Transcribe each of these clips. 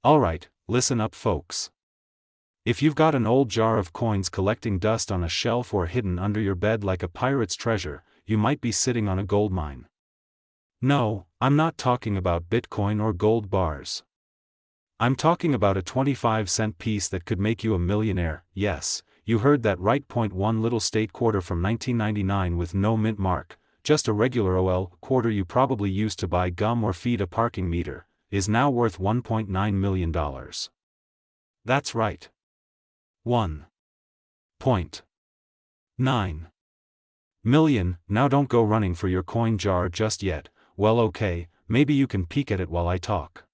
Alright, listen up folks. If you've got an old jar of coins collecting dust on a shelf or hidden under your bed like a pirate's treasure, you might be sitting on a gold mine. No, I'm not talking about Bitcoin or gold bars. I'm talking about a 25-cent piece that could make you a millionaire. Yes, you heard that right. One little state quarter from 1999 with no mint mark, just a regular OL quarter you probably used to buy gum or feed a parking meter, is now worth $1.9 million. That's right. $1.9 million. Now don't go running for your coin jar just yet. Well, okay, maybe you can peek at it while I talk.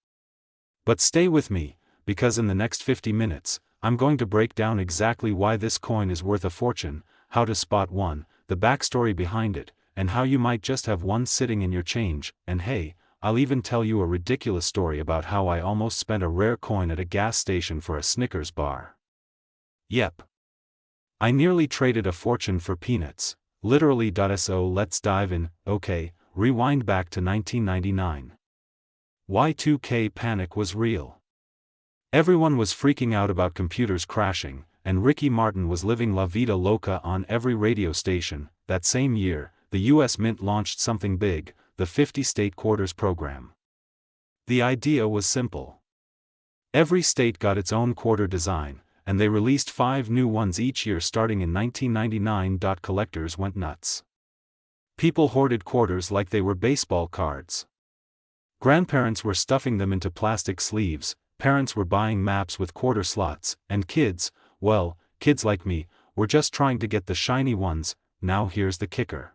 But stay with me, because in the next 50 minutes, I'm going to break down exactly why this coin is worth a fortune, how to spot one, the backstory behind it, and how you might just have one sitting in your change, and hey, I'll even tell you a ridiculous story about how I almost spent a rare coin at a gas station for a Snickers bar. Yep. I nearly traded a fortune for peanuts, literally. So let's dive in. Okay, rewind back to 1999. Y2K panic was real. Everyone was freaking out about computers crashing, and Ricky Martin was living La Vida Loca on every radio station. That same year, the US Mint launched something big, the 50-state quarters program. The idea was simple. Every state got its own quarter design, and they released 5 new ones each year starting in 1999. Collectors went nuts. People hoarded quarters like they were baseball cards. Grandparents were stuffing them into plastic sleeves, parents were buying maps with quarter slots, and kids, well, kids like me, were just trying to get the shiny ones. Now here's the kicker.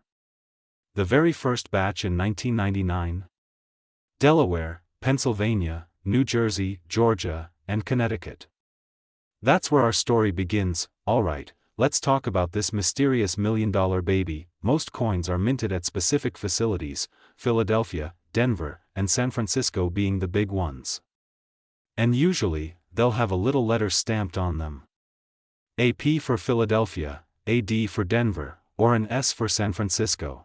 The very first batch in 1999? Delaware, Pennsylvania, New Jersey, Georgia, and Connecticut. That's where our story begins. Alright, let's talk about this mysterious million-dollar baby. Most coins are minted at specific facilities, Philadelphia, Denver, and San Francisco being the big ones. And usually, they'll have a little letter stamped on them. AP for Philadelphia, AD for Denver, or an S for San Francisco.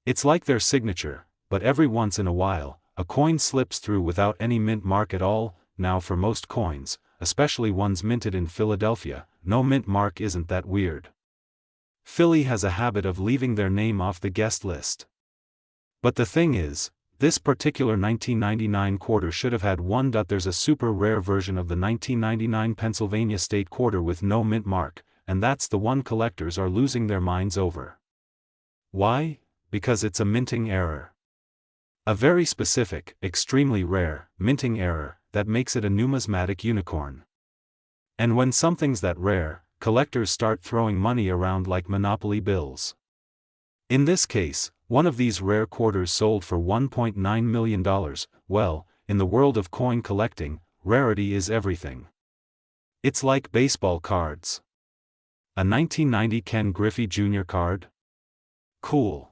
It's like their signature, but every once in a while, a coin slips through without any mint mark at all. Now for most coins, especially ones minted in Philadelphia, no mint mark isn't that weird. Philly has a habit of leaving their name off the guest list. But the thing is, this particular 1999 quarter should have had one. There's a super rare version of the 1999 Pennsylvania state quarter with no mint mark, and that's the one collectors are losing their minds over. Why? Because it's a minting error. A very specific, extremely rare, minting error, that makes it a numismatic unicorn. And when something's that rare, collectors start throwing money around like Monopoly bills. In this case, one of these rare quarters sold for $1.9 million. Well, in the world of coin collecting, rarity is everything. It's like baseball cards. A 1990 Ken Griffey Jr. card? Cool.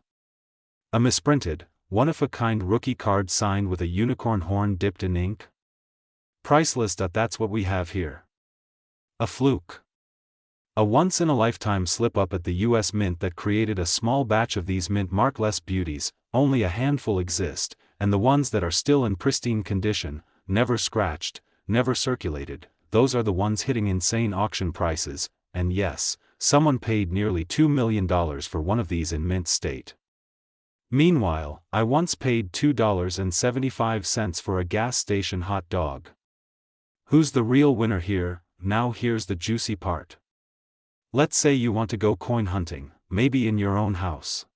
A misprinted, one-of-a-kind rookie card signed with a unicorn horn dipped in ink? Priceless. That's what we have here. A fluke. A once-in-a-lifetime slip-up at the US Mint that created a small batch of these mint markless beauties. Only a handful exist, and the ones that are still in pristine condition, never scratched, never circulated, those are the ones hitting insane auction prices. And yes, someone paid nearly $2 million for one of these in mint state. Meanwhile, I once paid $2.75 for a gas station hot dog. Who's the real winner here? Now here's the juicy part. Let's say you want to go coin hunting, maybe in your own house.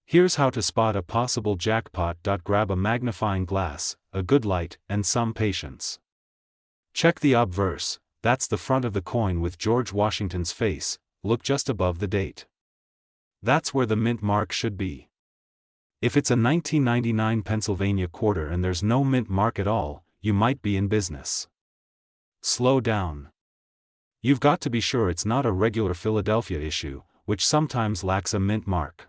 Here's how to spot a possible jackpot. Grab a magnifying glass, a good light, and some patience. Check the obverse, that's the front of the coin with George Washington's face. Look just above the date. That's where the mint mark should be. If it's a 1999 Pennsylvania quarter and there's no mint mark at all, you might be in business. Slow down. You've got to be sure it's not a regular Philadelphia issue, which sometimes lacks a mint mark.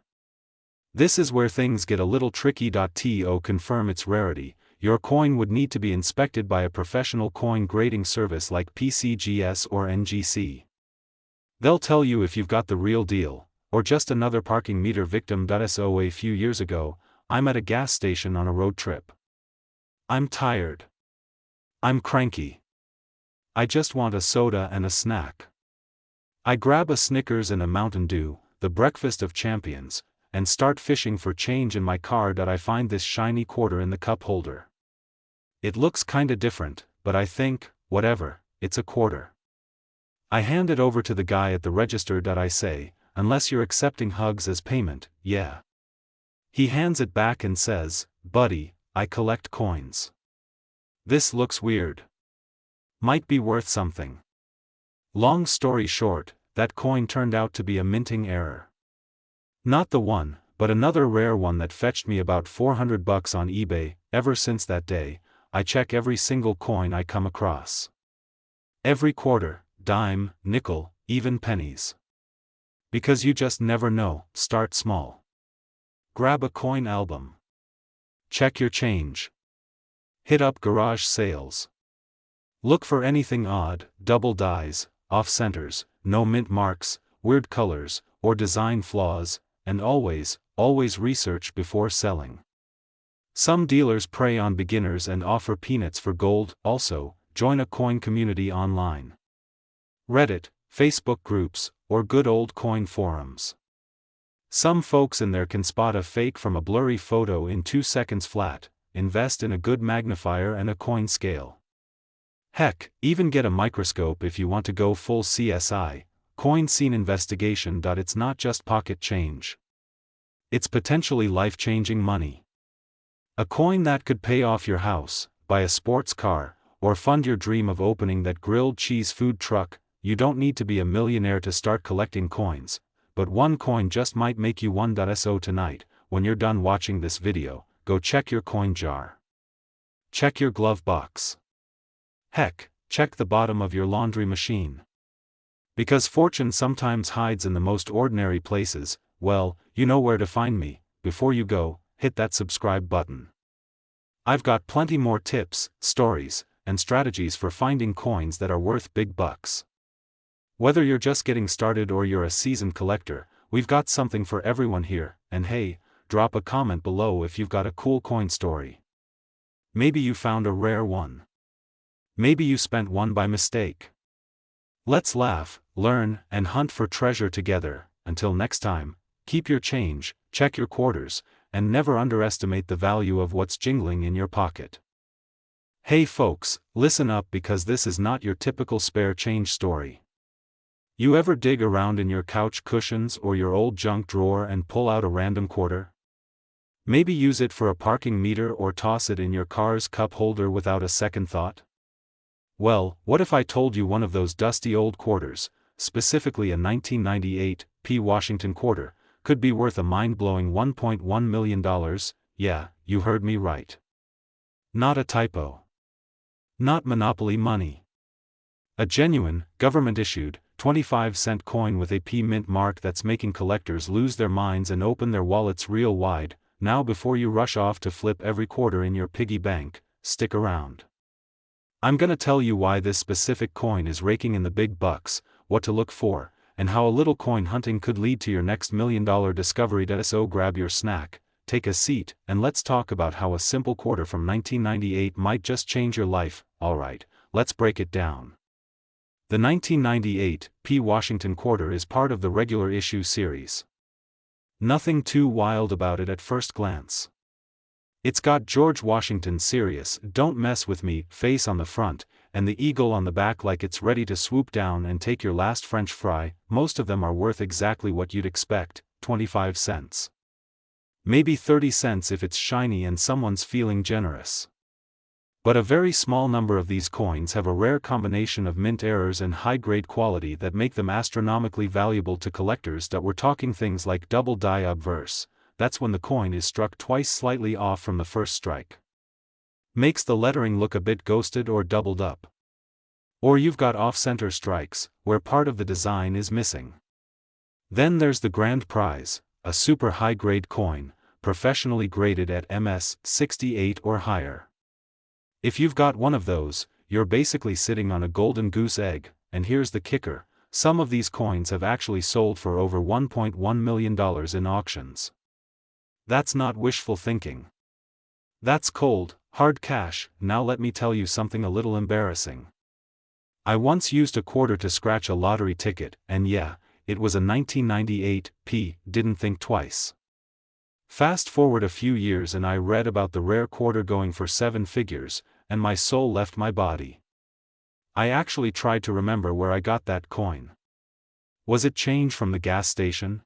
This is where things get a little tricky. To confirm its rarity, your coin would need to be inspected by a professional coin grading service like PCGS or NGC. They'll tell you if you've got the real deal, or just another parking meter victim. So a few years ago, I'm at a gas station on a road trip. I'm tired. I'm cranky. I just want a soda and a snack. I grab a Snickers and a Mountain Dew, the breakfast of champions, and start fishing for change in my card. I find this shiny quarter in the cup holder. It looks kinda different, but I think, whatever, it's a quarter. I hand it over to the guy at the register. I say, unless you're accepting hugs as payment, yeah. He hands it back and says, buddy, I collect coins. This looks weird. Might be worth something. Long story short, that coin turned out to be a minting error. Not the one, but another rare one that fetched me about $400 on eBay. Ever since that day, I check every single coin I come across. Every quarter, dime, nickel, even pennies. Because you just never know. Start small. Grab a coin album. Check your change. Hit up garage sales. Look for anything odd, double dies, off-centers, no mint marks, weird colors, or design flaws, and always research before selling. Some dealers prey on beginners and offer peanuts for gold. Also, join a coin community online. Reddit, Facebook groups, or good old coin forums. Some folks in there can spot a fake from a blurry photo in 2 seconds flat. Invest in a good magnifier and a coin scale. Heck, even get a microscope if you want to go full CSI, coin scene investigation. It's not just pocket change. It's potentially life-changing money. A coin that could pay off your house, buy a sports car, or fund your dream of opening that grilled cheese food truck. You don't need to be a millionaire to start collecting coins, but one coin just might make you one. So tonight, when you're done watching this video, go check your coin jar. Check your glove box. Heck, check the bottom of your laundry machine. Because fortune sometimes hides in the most ordinary places. Well, you know where to find me. Before you go, hit that subscribe button. I've got plenty more tips, stories, and strategies for finding coins that are worth big bucks. Whether you're just getting started or you're a seasoned collector, we've got something for everyone here. And hey, drop a comment below if you've got a cool coin story. Maybe you found a rare one. Maybe you spent one by mistake. Let's laugh, learn, and hunt for treasure together. Until next time, keep your change, check your quarters, and never underestimate the value of what's jingling in your pocket. Hey folks, listen up, because this is not your typical spare change story. You ever dig around in your couch cushions or your old junk drawer and pull out a random quarter? Maybe use it for a parking meter or toss it in your car's cup holder without a second thought? Well, what if I told you one of those dusty old quarters, specifically a 1998 P. Washington quarter, could be worth a mind-blowing $1.1 million? Yeah, you heard me right. Not a typo. Not monopoly money. A genuine, government-issued, 25-cent coin with a P mint mark that's making collectors lose their minds and open their wallets real wide. Now, before you rush off to flip every quarter in your piggy bank, stick around. I'm gonna tell you why this specific coin is raking in the big bucks, what to look for, and how a little coin hunting could lead to your next $1 million discovery. So grab your snack, take a seat, and let's talk about how a simple quarter from 1998 might just change your life. Alright, let's break it down. The 1998 P. Washington quarter is part of the regular issue series. Nothing too wild about it at first glance. It's got George Washington's serious "don't mess with me" face on the front, and the eagle on the back like it's ready to swoop down and take your last French fry. Most of them are worth exactly what you'd expect, 25 cents. Maybe 30 cents if it's shiny and someone's feeling generous. But a very small number of these coins have a rare combination of mint errors and high-grade quality that make them astronomically valuable to collectors. We're talking things like double die obverse. That's when the coin is struck twice slightly off from the first strike. Makes the lettering look a bit ghosted or doubled up. Or you've got off-center strikes, where part of the design is missing. Then there's the grand prize, a super high-grade coin, professionally graded at MS 68 or higher. If you've got one of those, you're basically sitting on a golden goose egg. And here's the kicker, some of these coins have actually sold for over $1.1 million in auctions. That's not wishful thinking. That's cold, Hard cash. Now let me tell you something a little embarrassing. I once used a quarter to scratch a lottery ticket, and yeah, it was a 1998, didn't think twice. Fast forward a few years and I read about the rare quarter going for 7 figures, and my soul left my body. I actually tried to remember where I got that coin. Was it change from the gas station?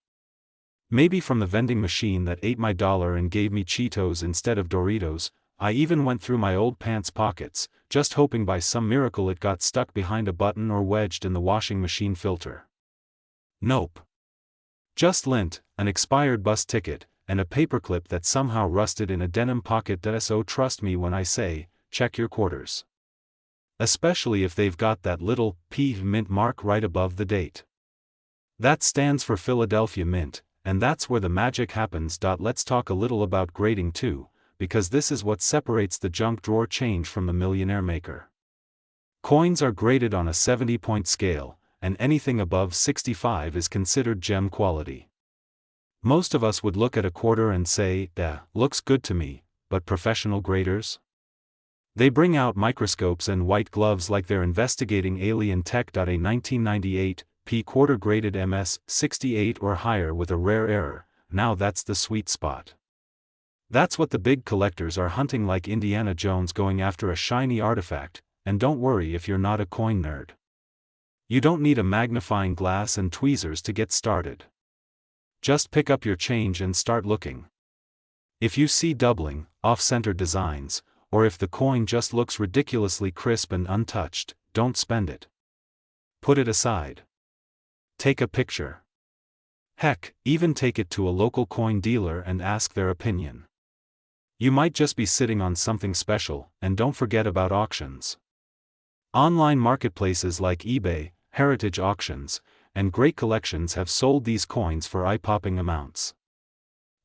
Maybe from the vending machine that ate my dollar and gave me Cheetos instead of Doritos. I even went through my old pants pockets, just hoping by some miracle it got stuck behind a button or wedged in the washing machine filter. Nope. Just lint, an expired bus ticket, and a paperclip that somehow rusted in a denim pocket. So trust me when I say, check your quarters. Especially if they've got that little mint mark right above the date. That stands for Philadelphia Mint, and that's where the magic happens. Let's talk a little about grading too, because this is what separates the junk drawer change from the millionaire maker. Coins are graded on a 70-point scale, and anything above 65 is considered gem quality. Most of us would look at a quarter and say, looks good to me, but professional graders? They bring out microscopes and white gloves like they're investigating alien tech. A 1998 quarter graded MS 68 or higher with a rare error, now that's the sweet spot. That's what the big collectors are hunting, like Indiana Jones going after a shiny artifact. And don't worry if you're not a coin nerd. You don't need a magnifying glass and tweezers to get started. Just pick up your change and start looking. If you see doubling, off-center designs, or if the coin just looks ridiculously crisp and untouched, don't spend it. Put it aside. Take a picture. Heck, even take it to a local coin dealer and ask their opinion. You might just be sitting on something special. And don't forget about auctions. Online marketplaces like eBay, Heritage Auctions, and Great Collections have sold these coins for eye-popping amounts.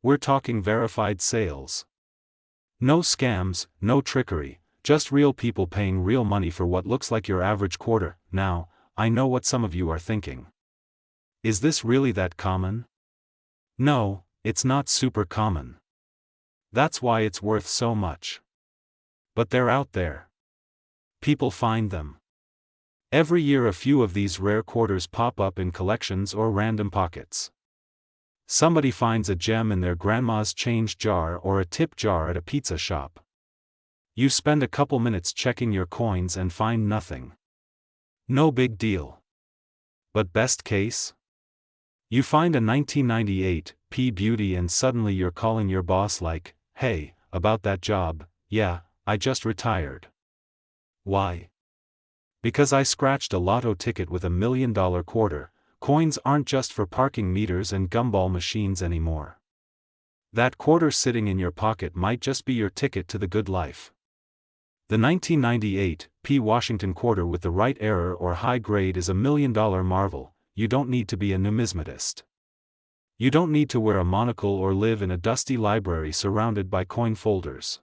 We're talking verified sales. No scams, no trickery, just real people paying real money for what looks like your average quarter. Now, I know what some of you are thinking. Is this really that common? No, it's not super common. That's why it's worth so much. But they're out there. People find them. Every year a few of these rare quarters pop up in collections or random pockets. Somebody finds a gem in their grandma's change jar or a tip jar at a pizza shop. You spend a couple minutes checking your coins and find nothing. No big deal. But best case? You find a 1998 beauty and suddenly you're calling your boss like, "Hey, about that job, yeah, I just retired." Why? Because I scratched a lotto ticket with $1 million quarter. Coins aren't just for parking meters and gumball machines anymore. That quarter sitting in your pocket might just be your ticket to the good life. The 1998 Washington quarter with the right error or high grade is $1 million marvel. You don't need to be a numismatist. You don't need to wear a monocle or live in a dusty library surrounded by coin folders.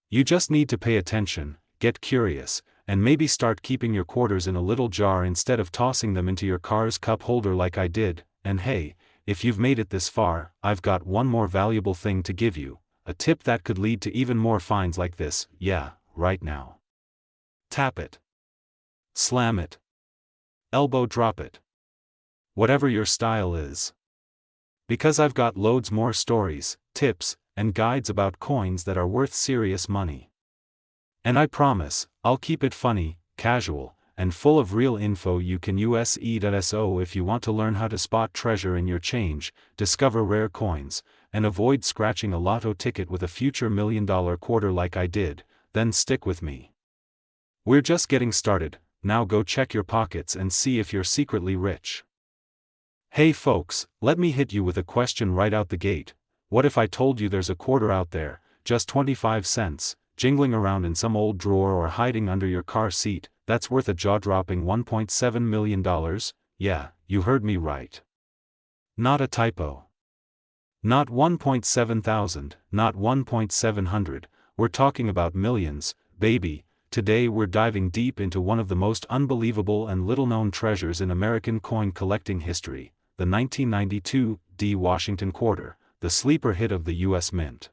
You just need to pay attention, get curious, and maybe start keeping your quarters in a little jar instead of tossing them into your car's cup holder like I did. And hey, if you've made it this far, I've got one more valuable thing to give you, a tip that could lead to even more finds like this. Yeah, right now. Tap it. Slam it. Elbow drop it. Whatever your style is. Because I've got loads more stories, tips, and guides about coins that are worth serious money. And I promise, I'll keep it funny, casual, and full of real info you can use. So if you want to learn how to spot treasure in your change, discover rare coins, and avoid scratching a lotto ticket with a future $1 million quarter like I did, then stick with me. We're just getting started. Now go check your pockets and see if you're secretly rich. Hey folks, let me hit you with a question right out the gate. What if I told you there's a quarter out there, just 25 cents, jingling around in some old drawer or hiding under your car seat, that's worth a jaw-dropping $1.7 million? Yeah, you heard me right. Not a typo. Not 1.7 thousand, not 1.700, we're talking about millions, baby. Today we're diving deep into one of the most unbelievable and little-known treasures in American coin collecting history, the 1992 Washington quarter, the sleeper hit of the US Mint.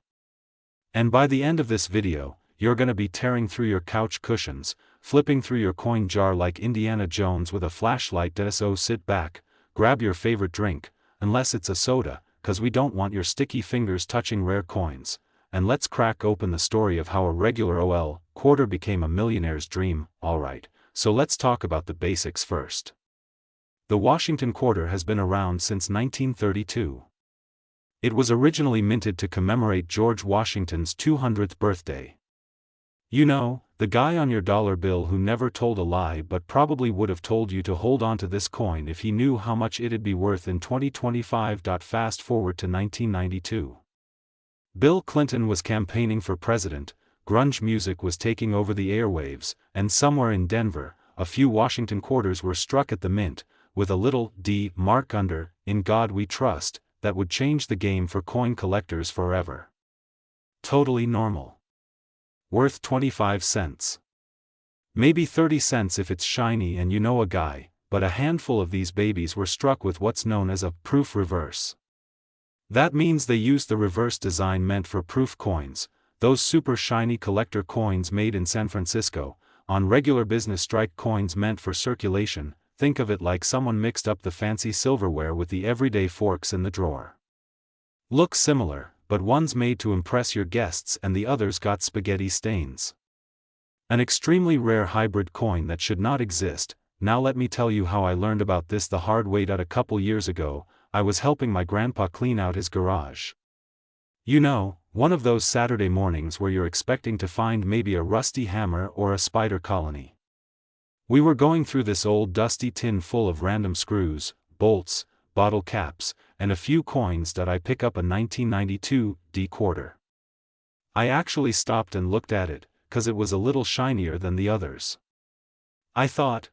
And by the end of this video, you're gonna be tearing through your couch cushions, flipping through your coin jar like Indiana Jones with a flashlight. So sit back, grab your favorite drink, unless it's a soda, 'cause we don't want your sticky fingers touching rare coins, and let's crack open the story of how a regular OL quarter became a millionaire's dream. Alright, so let's talk about the basics first. The Washington quarter has been around since 1932. It was originally minted to commemorate George Washington's 200th birthday. You know, the guy on your dollar bill who never told a lie but probably would have told you to hold on to this coin if he knew how much it'd be worth in 2025. Fast forward to 1992. Bill Clinton was campaigning for president, grunge music was taking over the airwaves, and somewhere in Denver, a few Washington quarters were struck at the mint, with a little D mark under, "In God We Trust," that would change the game for coin collectors forever. Totally normal. Worth 25 cents. Maybe 30 cents if it's shiny and you know a guy, but a handful of these babies were struck with what's known as a proof reverse. That means they used the reverse design meant for proof coins, those super shiny collector coins made in San Francisco, on regular business strike coins meant for circulation. Think of it like someone mixed up the fancy silverware with the everyday forks in the drawer. Look similar, but one's made to impress your guests and the others got spaghetti stains. An extremely rare hybrid coin that should not exist. Now let me tell you how I learned about this the hard way. A couple years ago, I was helping my grandpa clean out his garage. You know, one of those Saturday mornings where you're expecting to find maybe a rusty hammer or a spider colony. We were going through this old dusty tin full of random screws, bolts, bottle caps, and a few coins that I pick up a 1992 D quarter. I actually stopped and looked at it, 'cause it was a little shinier than the others. I thought,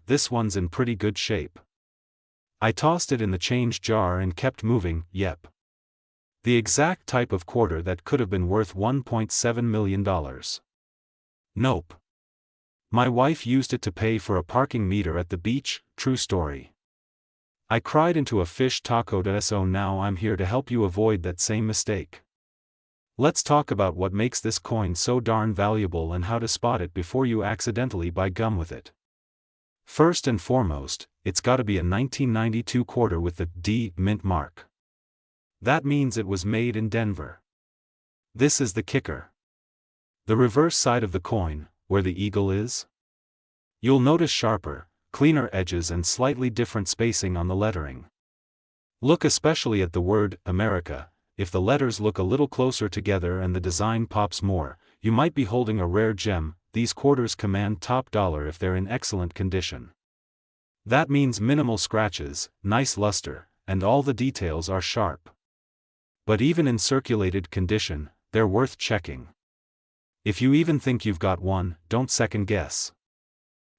this one's in pretty good shape. I tossed it in the change jar and kept moving. Yep. The exact type of quarter that could have been worth $1.7 million. Nope. My wife used it to pay for a parking meter at the beach. True story. I cried into a fish taco. So now I'm here to help you avoid that same mistake. Let's talk about what makes this coin so darn valuable and how to spot it before you accidentally buy gum with it. First and foremost, it's gotta be a 1992 quarter with the D mint mark. That means it was made in Denver. This is the kicker. The reverse side of the coin, where the eagle is, you'll notice sharper, cleaner edges and slightly different spacing on the lettering. Look especially at the word America. If the letters look a little closer together and the design pops more, you might be holding a rare gem. These quarters command top dollar if they're in excellent condition. That means minimal scratches, nice luster, and all the details are sharp. But even in circulated condition, they're worth checking. If you even think you've got one, don't second guess.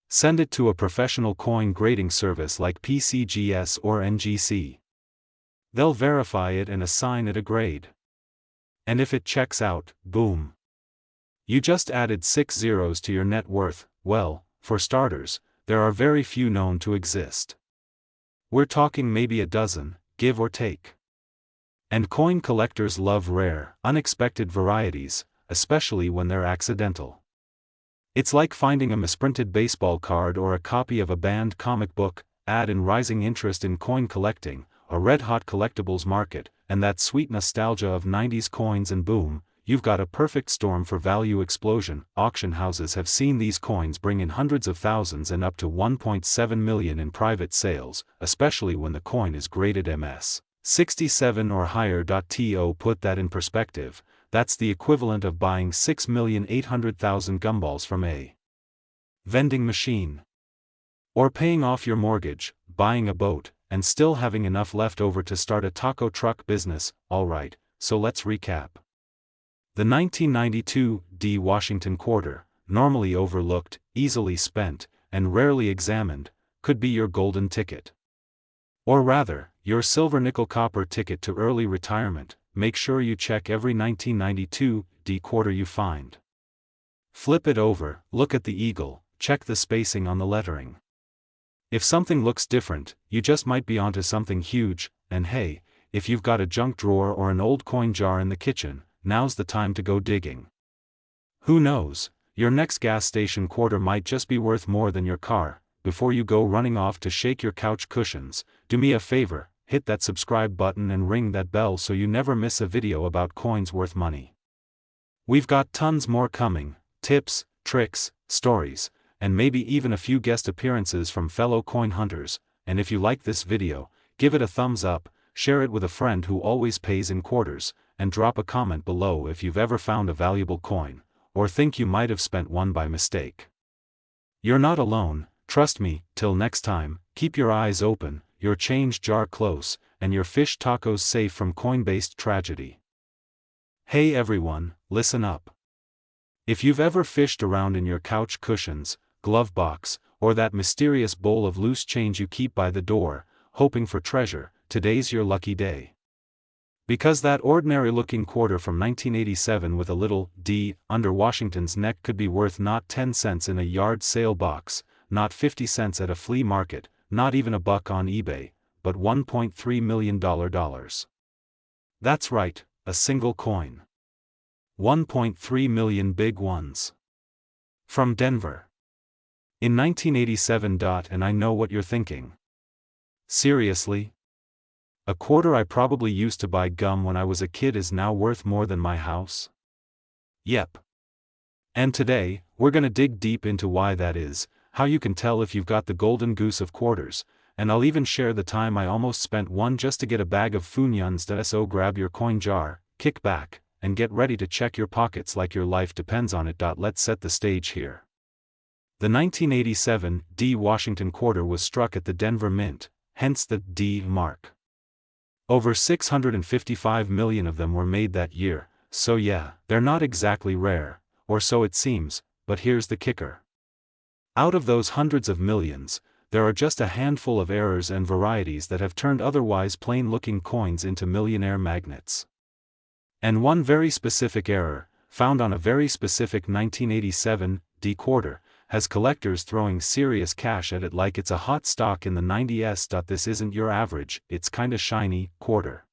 Send it to a professional coin grading service like PCGS or NGC. They'll verify it and assign it a grade. And if it checks out, boom. You just added 6 zeros to your net worth. Well, for starters, there are very few known to exist. We're talking maybe a dozen, give or take. And coin collectors love rare, unexpected varieties, especially when they're accidental. It's like finding a misprinted baseball card or a copy of a banned comic book. Add in rising interest in coin collecting, a red-hot collectibles market, and that sweet nostalgia of 90s coins, and boom, you've got a perfect storm for value explosion. Auction houses have seen these coins bring in hundreds of thousands and up to 1.7 million in private sales, especially when the coin is graded MS 67 or higher. To put that in perspective, that's the equivalent of buying 6,800,000 gumballs from a vending machine. Or paying off your mortgage, buying a boat, and still having enough left over to start a taco truck business. Alright, so let's recap. The 1992 D Washington quarter, normally overlooked, easily spent, and rarely examined, could be your golden ticket. Or rather, your silver nickel copper ticket to early retirement. Make sure you check every 1992 D quarter you find. Flip it over, look at the eagle, check the spacing on the lettering. If something looks different, you just might be onto something huge. And hey, if you've got a junk drawer or an old coin jar in the kitchen, now's the time to go digging. Who knows, your next gas station quarter might just be worth more than your car. Before you go running off to shake your couch cushions, do me a favor, hit that subscribe button and ring that bell so you never miss a video about coins worth money. We've got tons more coming, tips, tricks, stories, and maybe even a few guest appearances from fellow coin hunters. And if you like this video, give it a thumbs up, share it with a friend who always pays in quarters, and drop a comment below if you've ever found a valuable coin, or think you might have spent one by mistake. You're not alone, trust me. Till next time, keep your eyes open, your change jar close, and your fish tacos safe from coin-based tragedy. Hey everyone, listen up. If you've ever fished around in your couch cushions, glove box, or that mysterious bowl of loose change you keep by the door, hoping for treasure, today's your lucky day. Because that ordinary-looking quarter from 1987 with a little D under Washington's neck could be worth not 10 cents in a yard sale box, not 50 cents at a flea market, not even a buck on eBay, but $1.3 million. That's right, a single coin. 1.3 million big ones. From Denver. In 1987. And I know what you're thinking. Seriously? A quarter I probably used to buy gum when I was a kid is now worth more than my house? Yep. And today, we're gonna dig deep into why that is, how you can tell if you've got the golden goose of quarters, and I'll even share the time I almost spent one just to get a bag of funyuns. So grab your coin jar, kick back, and get ready to check your pockets like your life depends on it. Let's set the stage here. The 1987 D Washington quarter was struck at the Denver Mint, hence the D mark. Over 655 million of them were made that year, so yeah, they're not exactly rare, or so it seems, but here's the kicker. Out of those hundreds of millions, there are just a handful of errors and varieties that have turned otherwise plain-looking coins into millionaire magnets. And one very specific error, found on a very specific 1987 D quarter, has collectors throwing serious cash at it like it's a hot stock in the 90s. This isn't your average, it's kinda shiny, quarter.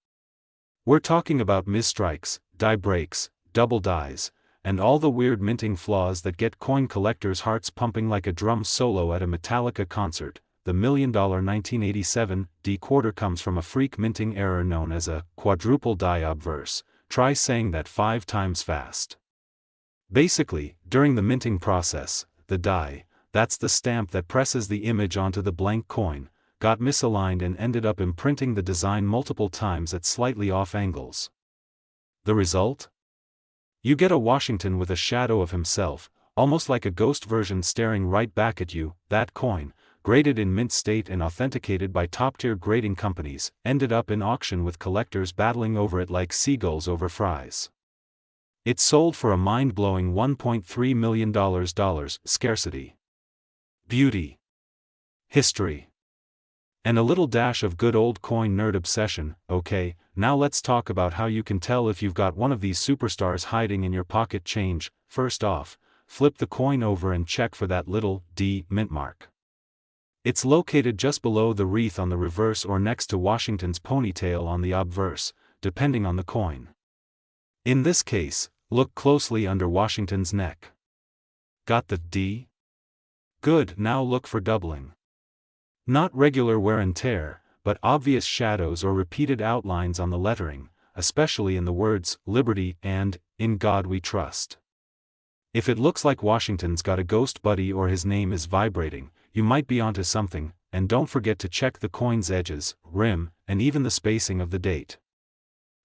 We're talking about misstrikes, die breaks, double dies, and all the weird minting flaws that get coin collectors' hearts pumping like a drum solo at a Metallica concert. The $1 million 1987 D quarter comes from a freak minting error known as a quadruple die obverse. Try saying that 5 times fast. Basically, during the minting process, the die, that's the stamp that presses the image onto the blank coin, got misaligned and ended up imprinting the design multiple times at slightly off angles. The result? You get a Washington with a shadow of himself, almost like a ghost version staring right back at you. That coin, graded in mint state and authenticated by top-tier grading companies, ended up in auction with collectors battling over it like seagulls over fries. It sold for a mind-blowing $1.3 million. Scarcity, beauty, history, and a little dash of good old coin nerd obsession. Okay, now let's talk about how you can tell if you've got one of these superstars hiding in your pocket change. First off, flip the coin over and check for that little D mint mark. It's located just below the wreath on the reverse or next to Washington's ponytail on the obverse, depending on the coin. In this case, look closely under Washington's neck. Got the D? Good. Now look for doubling. Not regular wear and tear, but obvious shadows or repeated outlines on the lettering, especially in the words Liberty and In God We Trust. If it looks like Washington's got a ghost buddy or his name is vibrating, you might be onto something. And don't forget to check the coin's edges, rim, and even the spacing of the date.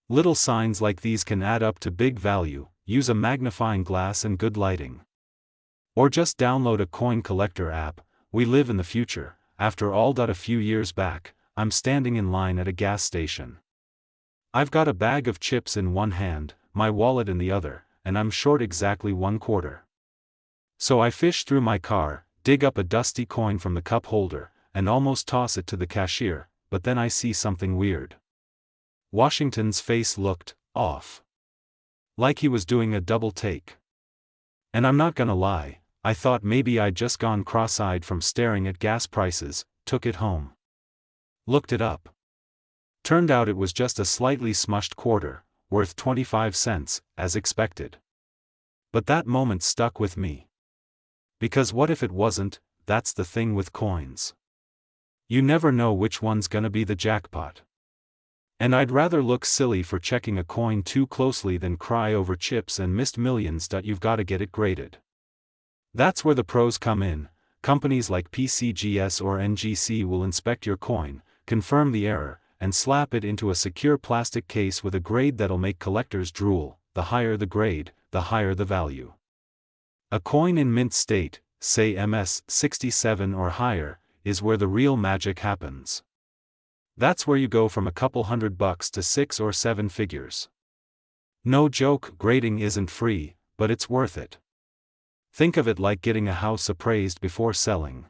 Little signs like these can add up to big value. Use a magnifying glass and good lighting. Or just download a coin collector app. We live in the future, after all. A few years back, I'm standing in line at a gas station. I've got a bag of chips in one hand, my wallet in the other, and I'm short exactly 1 quarter. So I fish through my car, dig up a dusty coin from the cup holder, and almost toss it to the cashier, but then I see something weird. Washington's face looked off. Like he was doing a double take. And I'm not gonna lie, I thought maybe I'd just gone cross-eyed from staring at gas prices. Took it home. Looked it up. Turned out it was just a slightly smushed quarter, worth 25 cents, as expected. But that moment stuck with me. Because what if it wasn't? That's the thing with coins. You never know which one's gonna be the jackpot. And I'd rather look silly for checking a coin too closely than cry over chips and missed millions. You've gotta get it graded. That's where the pros come in. Companies like PCGS or NGC will inspect your coin, confirm the error, and slap it into a secure plastic case with a grade that'll make collectors drool. The higher the grade, the higher the value. A coin in mint state, say MS-67 or higher, is where the real magic happens. That's where you go from a couple $100 to 6 or 7 figures. No joke, grading isn't free, but it's worth it. Think of it like getting a house appraised before selling.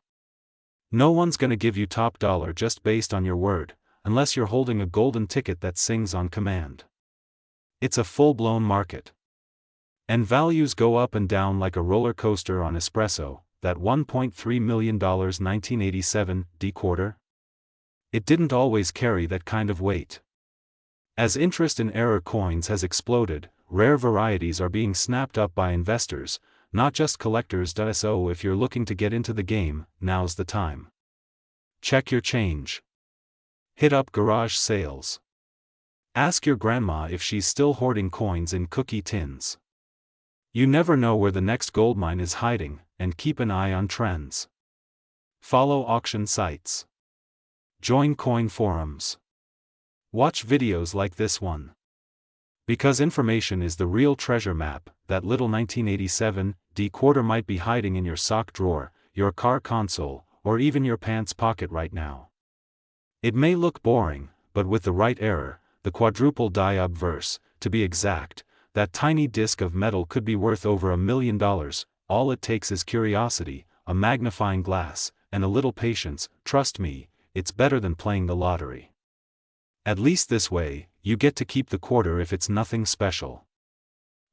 No one's gonna give you top dollar just based on your word, unless you're holding a golden ticket that sings on command. It's a full-blown market. And values go up and down like a roller coaster on espresso. That $1.3 million 1987 D quarter? It didn't always carry that kind of weight. As interest in error coins has exploded, rare varieties are being snapped up by investors, not just collectors. So if you're looking to get into the game, now's the time. Check your change. Hit up garage sales. Ask your grandma if she's still hoarding coins in cookie tins. You never know where the next goldmine is hiding, and keep an eye on trends. Follow auction sites. Join coin forums. Watch videos like this one. Because information is the real treasure map. That little 1987 D quarter might be hiding in your sock drawer, your car console, or even your pants pocket right now. It may look boring, but with the right error, the quadruple die obverse, to be exact, that tiny disc of metal could be worth over $1 million. All it takes is curiosity, a magnifying glass, and a little patience. Trust me, it's better than playing the lottery. At least this way, you get to keep the quarter if it's nothing special.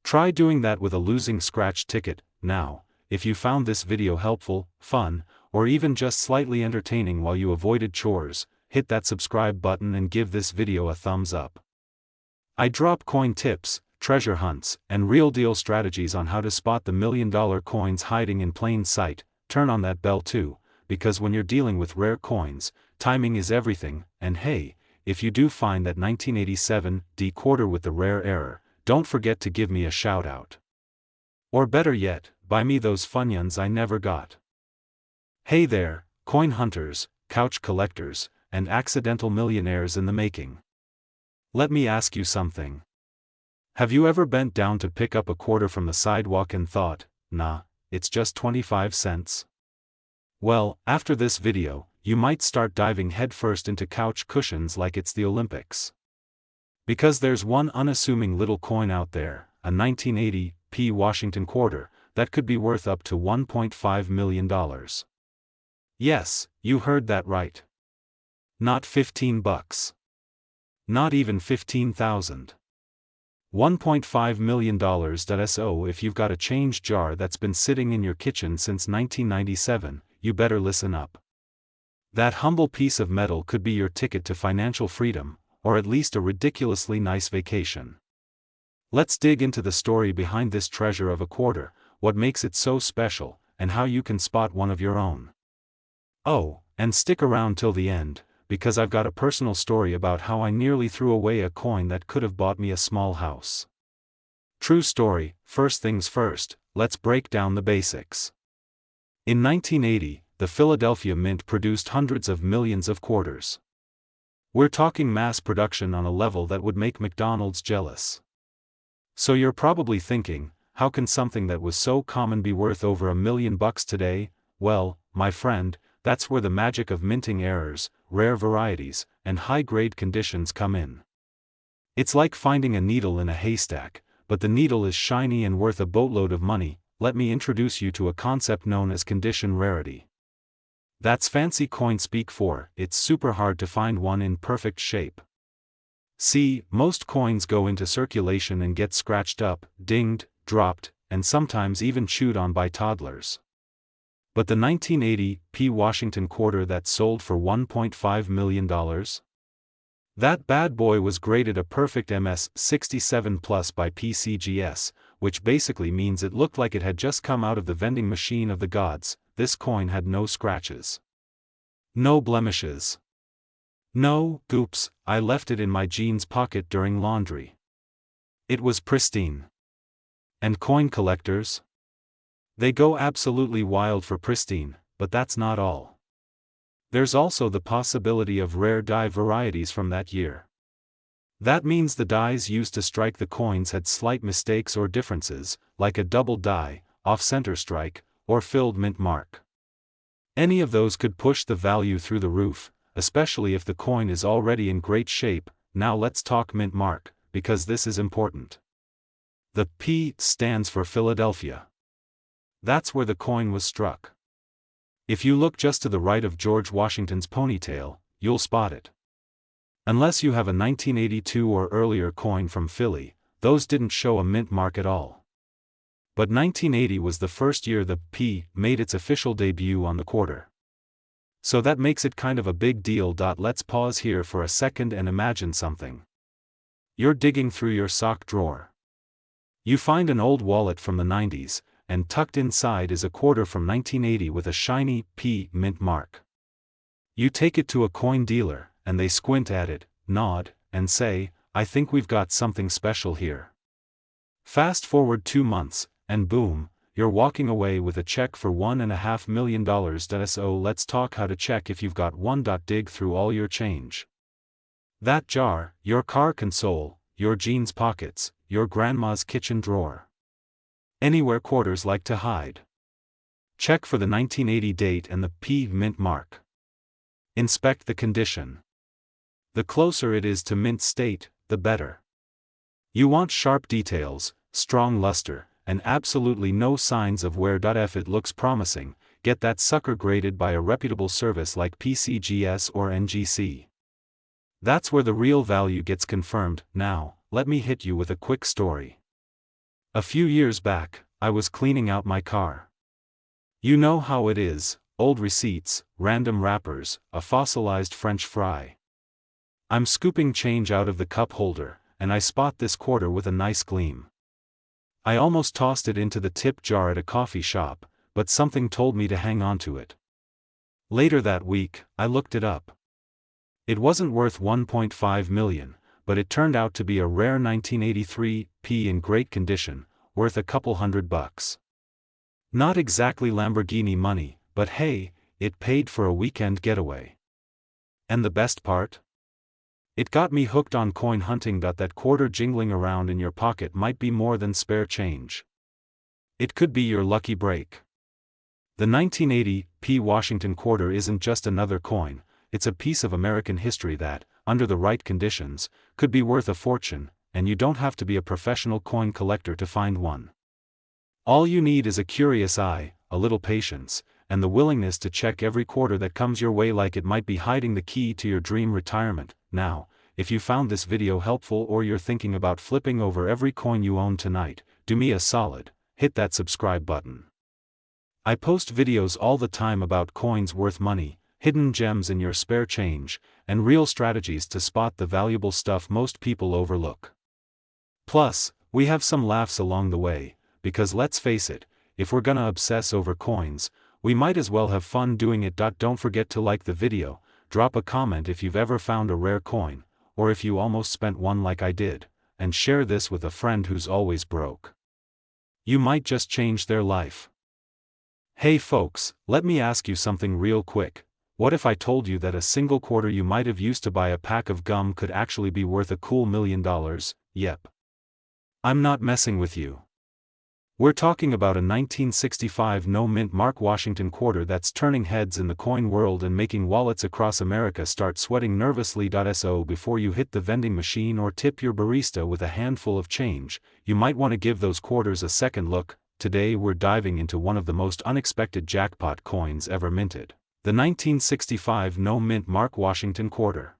Try doing that with a losing scratch ticket. Now, if you found this video helpful, fun, or even just slightly entertaining while you avoided chores, hit that subscribe button and give this video a thumbs up. I drop coin tips, treasure hunts, and real-deal strategies on how to spot the $1 million coins hiding in plain sight. Turn on that bell too, because when you're dealing with rare coins, timing is everything. And hey, if you do find that 1987 D quarter with the rare error, don't forget to give me a shout out. Or better yet, buy me those Funyuns I never got. Hey there, coin hunters, couch collectors, and accidental millionaires in the making. Let me ask you something. Have you ever bent down to pick up a quarter from the sidewalk and thought, nah, it's just 25 cents? Well, after this video, you might start diving headfirst into couch cushions like it's the Olympics. Because there's one unassuming little coin out there, a 1980 P Washington quarter, that could be worth up to $1.5 million. Yes, you heard that right. Not $15. Not even 15,000. $1.5 million. So if you've got a change jar that's been sitting in your kitchen since 1997, you better listen up. That humble piece of metal could be your ticket to financial freedom, or at least a ridiculously nice vacation. Let's dig into the story behind this treasure of a quarter, what makes it so special, and how you can spot one of your own. Oh, and stick around till the end, because I've got a personal story about how I nearly threw away a coin that could have bought me a small house. True story. First things first, let's break down the basics. In 1980, the Philadelphia Mint produced hundreds of millions of quarters. We're talking mass production on a level that would make McDonald's jealous. So you're probably thinking, how can something that was so common be worth over $1 million today? Well, my friend, that's where the magic of minting errors, rare varieties, and high-grade conditions come in. It's like finding a needle in a haystack, but the needle is shiny and worth a boatload of money. Let me introduce you to a concept known as condition rarity. That's fancy coin speak for, it's super hard to find one in perfect shape. See, most coins go into circulation and get scratched up, dinged, dropped, and sometimes even chewed on by toddlers. But the 1980 P Washington quarter that sold for $1.5 million? That bad boy was graded a perfect MS-67 Plus by PCGS, which basically means it looked like it had just come out of the vending machine of the gods. This coin had no scratches. No blemishes. No, oops, I left it in my jeans pocket during laundry. It was pristine. And coin collectors? They go absolutely wild for pristine, but that's not all. There's also the possibility of rare die varieties from that year. That means the dies used to strike the coins had slight mistakes or differences, like a double die, off-center strike, or filled mint mark. Any of those could push the value through the roof, especially if the coin is already in great shape. Now let's talk mint mark, because this is important. The P stands for Philadelphia. That's where the coin was struck. If you look just to the right of George Washington's ponytail, you'll spot it. Unless you have a 1982 or earlier coin from Philly, those didn't show a mint mark at all. But 1980 was the first year the P made its official debut on the quarter. So that makes it kind of a big deal. Let's pause here for a second and imagine something. You're digging through your sock drawer. You find an old wallet from the 90s, and tucked inside is a quarter from 1980 with a shiny P mint mark. You take it to a coin dealer, and they squint at it, nod, and say, "I think we've got something special here." Fast forward 2 months, and boom, you're walking away with a check for $1.5 million. So let's talk how to check if you've got one. Dig through all your change. That jar, your car console, your jeans pockets, your grandma's kitchen drawer. Anywhere quarters like to hide. Check for the 1980 date and the P mint mark. Inspect the condition. The closer it is to mint state, the better. You want sharp details, strong luster, and absolutely no signs of wear. If it looks promising, get that sucker graded by a reputable service like PCGS or NGC. That's where the real value gets confirmed. Now, let me hit you with a quick story. A few years back, I was cleaning out my car. You know how it is, old receipts, random wrappers, a fossilized French fry. I'm scooping change out of the cup holder, and I spot this quarter with a nice gleam. I almost tossed it into the tip jar at a coffee shop, but something told me to hang on to it. Later that week, I looked it up. It wasn't worth $1.5 million, but it turned out to be a rare 1983 P in great condition, worth a couple $100. Not exactly Lamborghini money, but hey, it paid for a weekend getaway. And the best part? It got me hooked on coin hunting. That quarter jingling around in your pocket might be more than spare change. It could be your lucky break. The 1980 P Washington quarter isn't just another coin, it's a piece of American history that, under the right conditions, could be worth a fortune, and you don't have to be a professional coin collector to find one. All you need is a curious eye, a little patience, and the willingness to check every quarter that comes your way like it might be hiding the key to your dream retirement. Now, if you found this video helpful or you're thinking about flipping over every coin you own tonight, do me a solid, hit that subscribe button. I post videos all the time about coins worth money, hidden gems in your spare change, and real strategies to spot the valuable stuff most people overlook. Plus, we have some laughs along the way, because let's face it, if we're gonna obsess over coins, we might as well have fun doing it. Don't forget to like the video, drop a comment if you've ever found a rare coin, or if you almost spent one like I did, and share this with a friend who's always broke. You might just change their life. Hey folks, let me ask you something real quick. What if I told you that a single quarter you might have used to buy a pack of gum could actually be worth a cool $1 million? Yep. I'm not messing with you. We're talking about a 1965 no-mint mark Washington quarter that's turning heads in the coin world and making wallets across America start sweating nervously. So before you hit the vending machine or tip your barista with a handful of change, you might want to give those quarters a second look. Today we're diving into one of the most unexpected jackpot coins ever minted, the 1965 no-mint mark Washington quarter.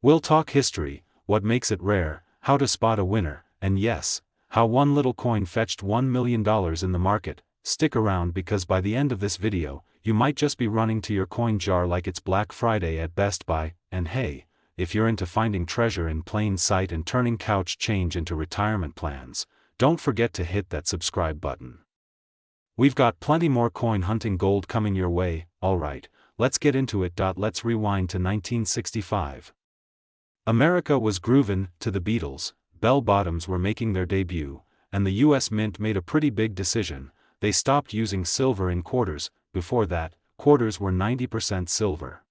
We'll talk history, what makes it rare, how to spot a winner, and yes, how one little coin fetched $1 million in the market. Stick around because by the end of this video, you might just be running to your coin jar like it's Black Friday at Best Buy. And hey, if you're into finding treasure in plain sight and turning couch change into retirement plans, don't forget to hit that subscribe button. We've got plenty more coin hunting gold coming your way. Alright, let's get into it. Let's rewind to 1965. America was groovin' to the Beatles, bell-bottoms were making their debut, and the US Mint made a pretty big decision. They stopped using silver in quarters. Before that, quarters were 90% silver.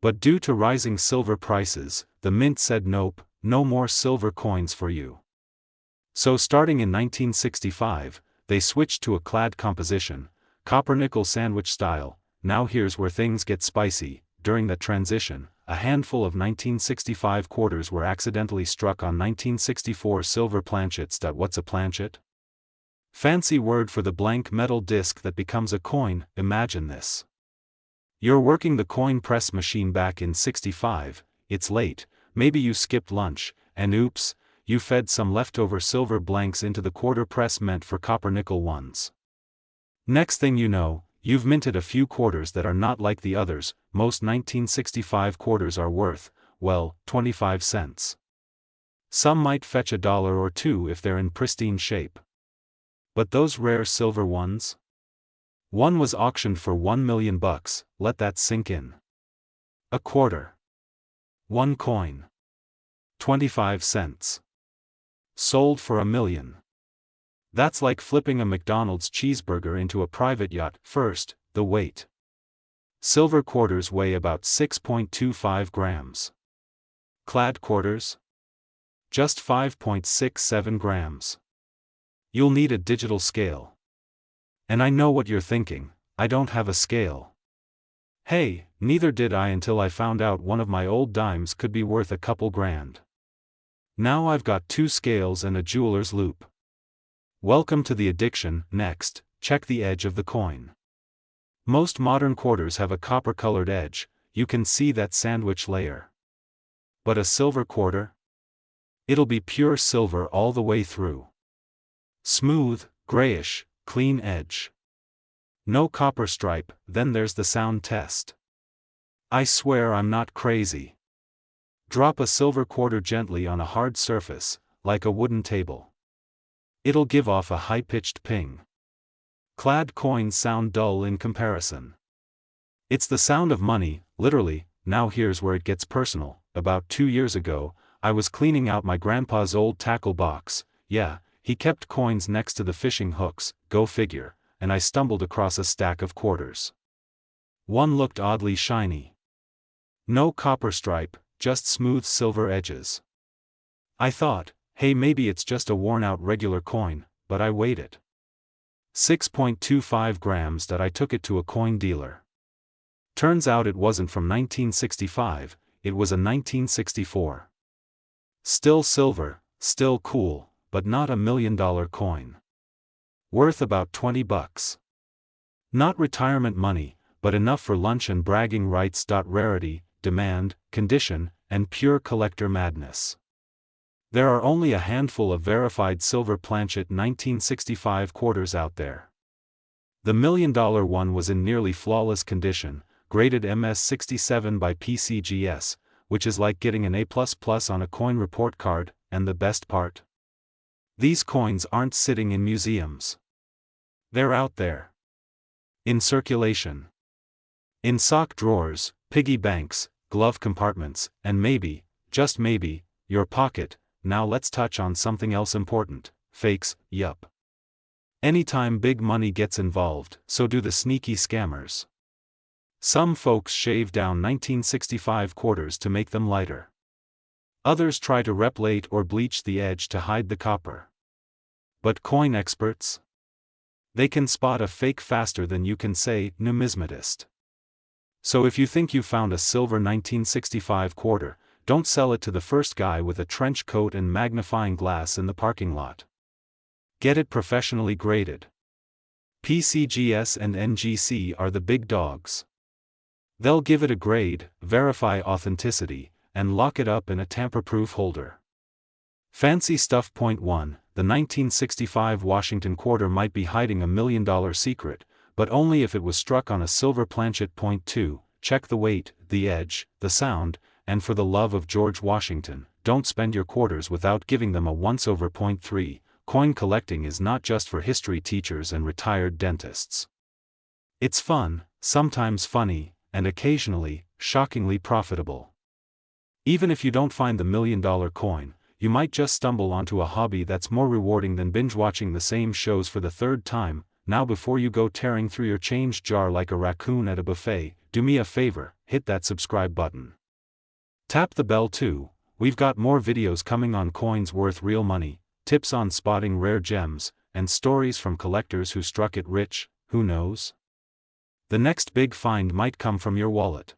But due to rising silver prices, the Mint said nope, no more silver coins for you. So starting in 1965, they switched to a clad composition, copper-nickel sandwich style. Now here's where things get spicy. During that transition, a handful of 1965 quarters were accidentally struck on 1964 silver planchets. What's a planchet? Fancy word for the blank metal disc that becomes a coin. Imagine this. You're working the coin press machine back in 65, it's late, maybe you skipped lunch, and oops, you fed some leftover silver blanks into the quarter press meant for copper-nickel ones. Next thing you know, you've minted a few quarters that are not like the others. Most 1965 quarters are worth, well, 25 cents. Some might fetch $1 or $2 if they're in pristine shape. But those rare silver ones? One was auctioned for $1 million, let that sink in. A quarter. One coin. 25 cents. Sold for $1 million. That's like flipping a McDonald's cheeseburger into a private yacht. First, the weight. Silver quarters weigh about 6.25 grams. Clad quarters? Just 5.67 grams. You'll need a digital scale. And I know what you're thinking, I don't have a scale. Hey, neither did I until I found out one of my old dimes could be worth a couple grand. Now I've got 2 scales and a jeweler's loupe. Welcome to the addiction. Next, check the edge of the coin. Most modern quarters have a copper-colored edge, you can see that sandwich layer. But a silver quarter? It'll be pure silver all the way through. Smooth, grayish, clean edge. No copper stripe. Then there's the sound test. I swear I'm not crazy. Drop a silver quarter gently on a hard surface, like a wooden table. It'll give off a high-pitched ping. Clad coins sound dull in comparison. It's the sound of money, literally. Now here's where it gets personal. About 2 years ago, I was cleaning out my grandpa's old tackle box. Yeah, he kept coins next to the fishing hooks, go figure, and I stumbled across a stack of quarters. One looked oddly shiny. No copper stripe, just smooth silver edges. I thought, hey, maybe it's just a worn-out regular coin, but I weighed it. 6.25 grams. I took it to a coin dealer. Turns out it wasn't from 1965, it was a 1964. Still silver, still cool, but not $1 million coin. Worth about $20. Not retirement money, but enough for lunch and bragging rights. Rarity, demand, condition, and pure collector madness. There are only a handful of verified silver planchet 1965 quarters out there. The $1 million one was in nearly flawless condition, graded MS67 by PCGS, which is like getting an A++ on a coin report card. And the best part? These coins aren't sitting in museums. They're out there. In circulation. In sock drawers, piggy banks, glove compartments, and maybe, just maybe, your pocket. Now let's touch on something else important. Fakes. Yup. Anytime big money gets involved, so do the sneaky scammers. Some folks shave down 1965 quarters to make them lighter. Others try to replate or bleach the edge to hide the copper. But coin experts? They can spot a fake faster than you can say, numismatist. So if you think you found a silver 1965 quarter, don't sell it to the first guy with a trench coat and magnifying glass in the parking lot. Get it professionally graded. PCGS and NGC are the big dogs. They'll give it a grade, verify authenticity, and lock it up in a tamper-proof holder. Fancy stuff. Point 1. The 1965 Washington quarter might be hiding $1 million secret, but only if it was struck on a silver planchet. Point 2. Check the weight, the edge, the sound, and for the love of George Washington, don't spend your quarters without giving them a once-over. Point 3. coin collecting is not just for history teachers and retired dentists. It's fun, sometimes funny, and occasionally, shockingly profitable. Even if you don't find the $1 million coin, you might just stumble onto a hobby that's more rewarding than binge-watching the same shows for the third time. Now before you go tearing through your change jar like a raccoon at a buffet, do me a favor, hit that subscribe button. Tap the bell too. We've got more videos coming on coins worth real money, tips on spotting rare gems, and stories from collectors who struck it rich. Who knows? The next big find might come from your wallet.